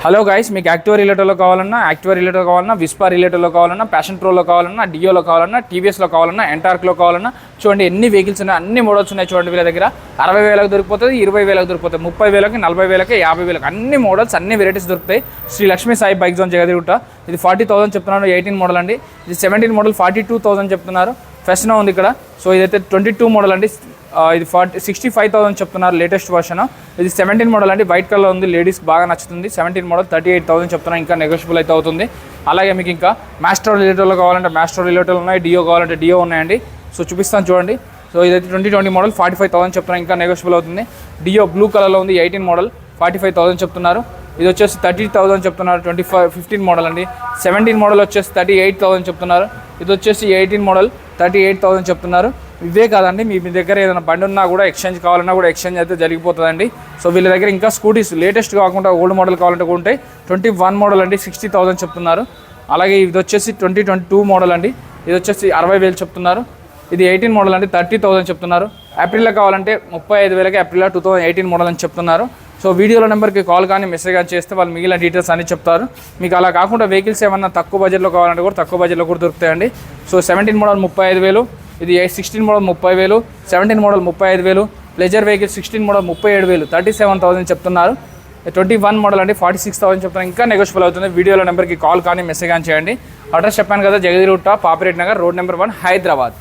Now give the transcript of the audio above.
Hello guys, మీకు Activa రిలేటర్లో కావాలన్నా విస్పా రిలేటర్లో కావాలన్నా ప్యాషన్ ప్రోలో కావాలన్నా డియోలో కావాలన్నా టీవీఎస్లో కావాలన్నా ఎంటార్క్లో కావాలన్నా చూడండి ఎన్ని వెహికల్స్ ఉన్నాయి, అన్ని మోడల్స్ ఉన్నాయి. చూడండి వీళ్ళ దగ్గర 60,000కి దొరికిపోతుంది, 20,000కి దొరికిపోతుంది, 30,000కి, 40,000కి, 50,000కి అన్ని మోడల్స్ అన్ని వెరైటీస్ దొరుకుతాయి. Shri Lakshmi Sai bike zone Jagadigutta. ఇది 40,000 చెప్తున్నారు, 18 మోడల్ అండి. ఇది 17 మోడల్ 42,000 చెప్తున్నారు. ఫెస్ట్నో ఉంది ఇక్కడ. సో ఇదైతే 22 మోడల్ అండి. ఇది 65,000 చెప్తున్నారు లేటెస్ట్ వర్షన్. ఇది 17 మోడల్ అండి, వైట్ కలర్ ఉంది, లేడీస్ బాగా నచ్చుతుంది. 17 మోడల్ 38,000 చెప్తున్నారు, ఇంకా నెగోషియబుల్ అయితే అవుతుంది. అలాగే మీకు ఇంకా మాస్టర్ రిలేటర్లో కావాలంటే మాస్టర్ రిలేటర్లు ఉన్నాయి, డియో కావాలంటే డియో ఉన్నాయండి. సో చూపిస్తాను చూడండి. సో ఇదైతే 2020 మోడల్ 45,000 చెప్తున్నారు, ఇంకా నెగోషియబుల్ అవుతుంది. డియో బ్లూ కలర్లో ఉంది, 18 మోడల్ 45,000 చెప్తున్నారు. ఇది వచ్చేసి 30,000 చెప్తున్నారు, 15 మోడల్ అండి. 17 మోడల్ వచ్చేసి 38,000 చెప్తున్నారు. ఇది వచ్చేసి 18 మోడల్ 38,000 చెప్తున్నారు. ఇవే కాదండి, మీ దగ్గర ఏదైనా బండి ఉన్నా కూడా ఎక్స్చేంజ్ కావాలన్నా కూడా ఎక్స్చేంజ్ అయితే జరిగిపోతుందండి. సో వీళ్ళ దగ్గర ఇంకా స్కూటీస్ లేటెస్ట్ కాకుండా ఓల్డ్ మోడల్ కావాలంటే కూడా ఉంటాయి. 21 మోడల్ అండి, 60,000 చెప్తున్నారు. అలాగే ఇది వచ్చేసి 2022 మోడల్ అండి, ఇది వచ్చేసి 60,000 చెప్తున్నారు. ఇది 18 మోడల్ అండి, 30,000 చెప్తున్నారు. ఏప్రిల్లో కావాలంటే 35,000కి ఏప్రిల్లో 2018 మోడల్ అని చెప్తున్నారు. సో వీడియోలో నెంబర్కి కాల్ కానీ మెసేజ్ కానీ చేస్తే వాళ్ళు మిగిలిన డీటెయిల్స్ అన్ని చెప్తారు. మీకు అలా కాకుండా వెహికల్స్ ఏమన్నా తక్కువ బడ్జెట్లో కావాలంటే కూడా తక్కువ బడ్జెట్లో కూడా దొరుకుతాయండి. సో 17 మోడల్ 35,000, ఇది 16 model 30,000, 17 model 35,000, pleasure vehicle 16 model 37,000, 37,000 చెప్తున్నారు. 21 మోడల్ అండి 46,000 చెప్తున్నారు, ఇంకా నెగోషియబుల్ అవుతుంది. వీడియోలో నెంబర్కి కాల్ కానీ మెసేజ్ కానీ చేయండి. అడ్రస్ చెప్పాను కదా, జగదిగుట్ట, పాపిరెడ్డి నగర్, రోడ్ నెంబర్ 1, హైదరాబాద్.